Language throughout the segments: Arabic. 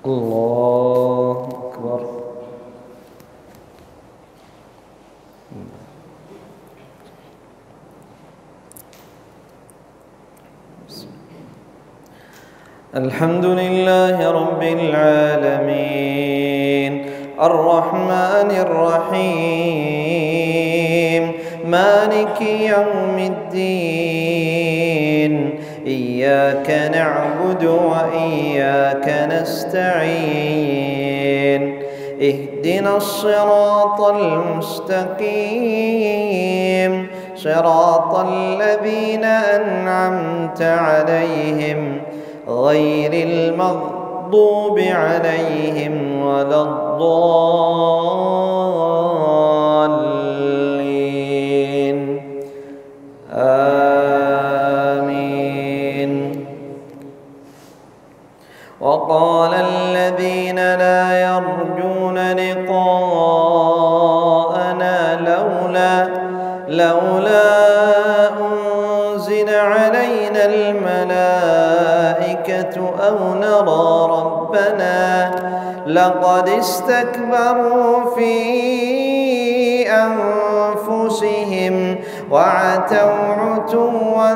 الله أكبر. الحمد لله رب العالمين الرحمن الرحيم مالك يوم الدين إياك نعبد وإياك نستعين اهدنا الصراط المستقيم صراط الذين أنعمت عليهم غير المغضوب عليهم ولا الضالين آمين. وقال الذين لا يرجون لقاءنا لولا أنزل علينا الملائكة أو نرى ربنا لقد استكبروا في أنفسهم وعتوا عتوا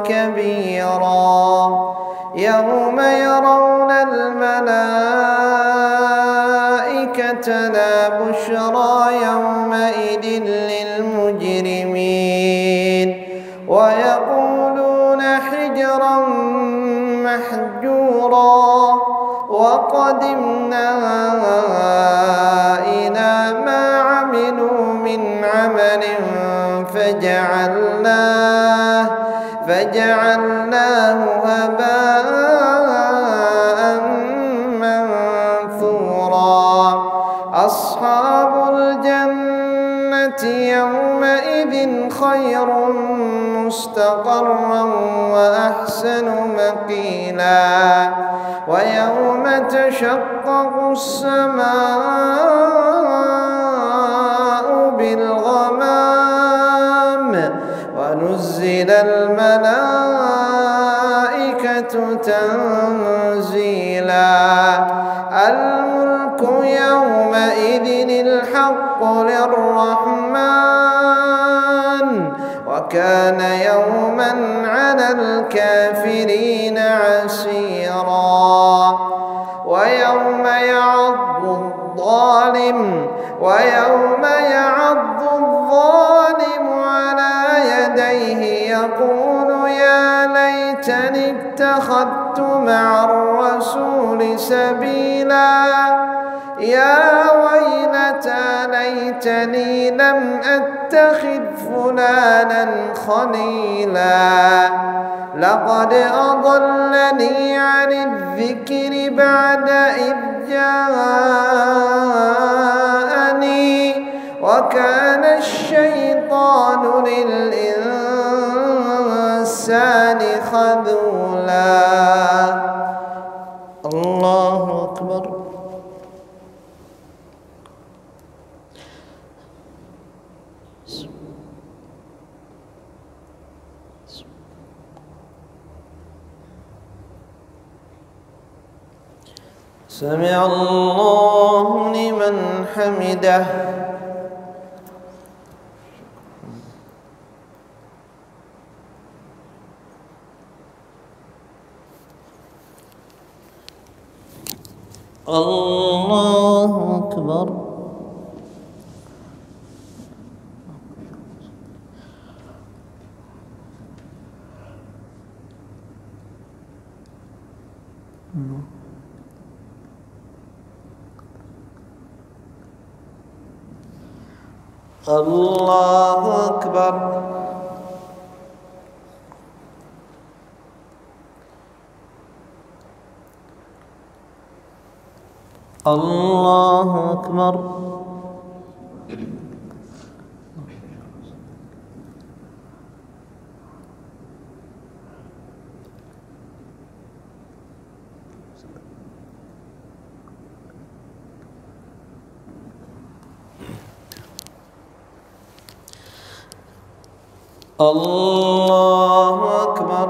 كبيرا يوم يرون الملائكة لا بشرى يومئذ للمجرمين ويقولون حجرا محجورا وقدمنا إلى ما عملوا من عمل فجعلناه هباء منثورا. أصحاب الجنة يومئذ خير مستقرا وأحسن مقيلا ويوم تشقق السماء بالغمام ونزل الملائكة تنزيلا. الملك يومئذ الحق للرحمن وكان يوما على الكافرين عسيرا. ويوم يعض الظالم على يديه يقول يا ليتني اتخذت مع الرسول سبيلا يا ويلتى ليتني لم أتخذ فلانا خليلا لقد أضلني عن الذكر بعد إذ جاءني وكان الشيطان للإنسان خذولا. الله أكبر. سمع الله لمن حمده. الله أكبر. الله أكبر. الله أكبر. الله أكبر.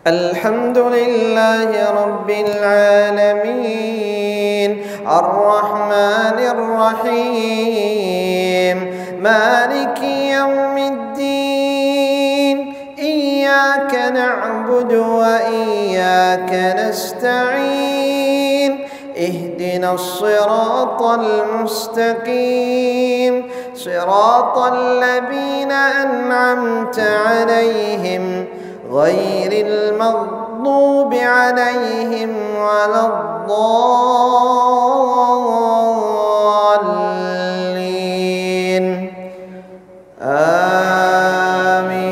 الحمد لله رب العالمين الرحمن الرحيم مالك يوم الدين إياك نعبد وإياك نستعين اهدنا الصراط المستقيم صراط الذين أنعمت عليهم غير المغضوب عليهم ولا الضالين آمين.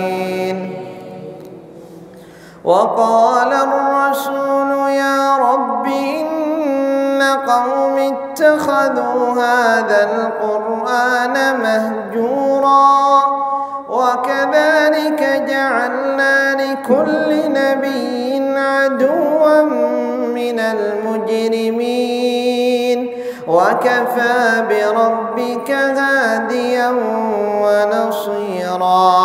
وقال الرسول يا رب إن قوم اتخذوا هذا القرآن مهجورا وكذلك جعلنا لكل نبي عدوا من المجرمين وكفى بربك هاديا ونصيرا.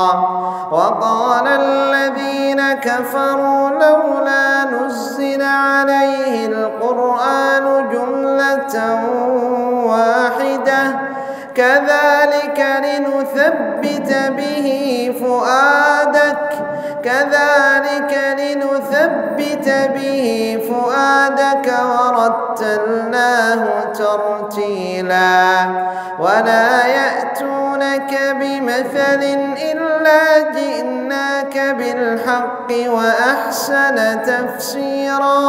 وقال الذين كفروا لولا نزل عليه القرآن جملة واحدة كذلك لنثبت به فؤادك ورتلناه ترتيلا. ولا يأتونك بمثل إلا جئناك بالحق وأحسن تفسيرا.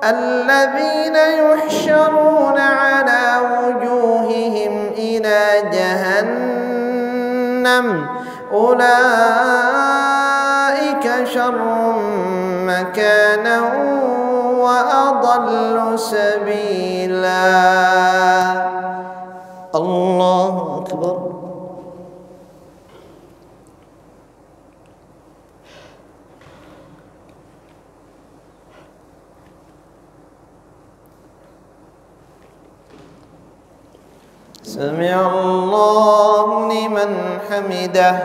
الذين يحشرون على وجوههم إلى جهنم أولئك شر مكانا وأضل سبيلا. الله أكبر. سمع الله لمن حمده.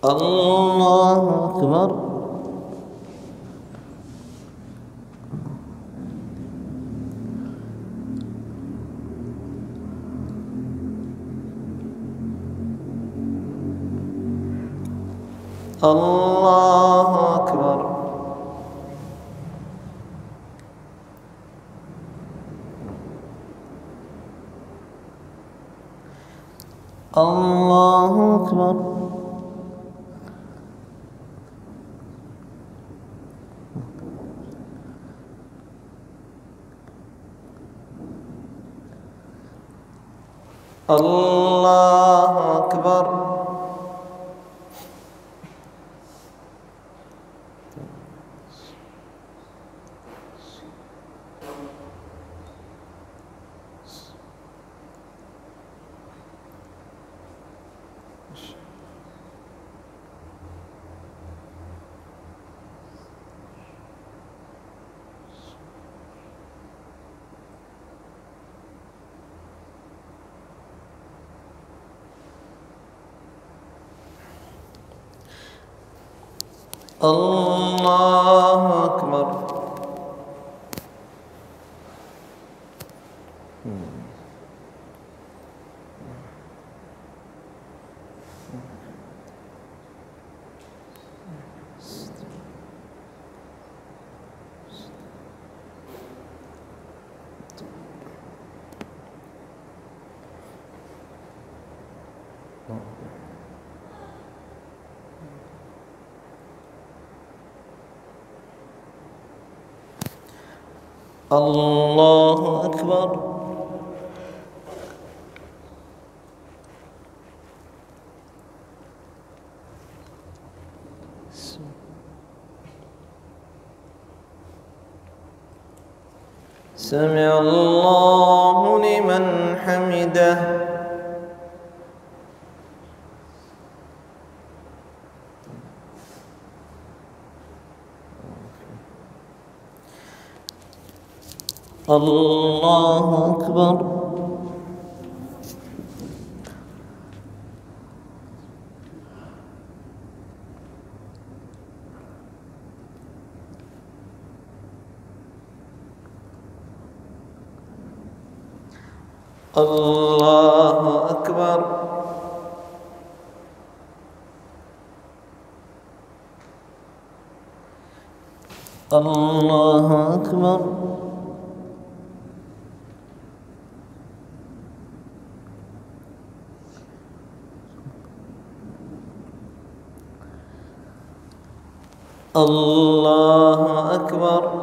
الله أكبر. الله أكبر. الله أكبر. الله أكبر. الله أكبر. الله أكبر. سمع الله لمن حمده. الله أكبر. الله أكبر. الله أكبر. الله أكبر.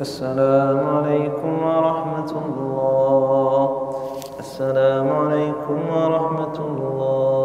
السلام عليكم ورحمة الله. السلام عليكم ورحمة الله.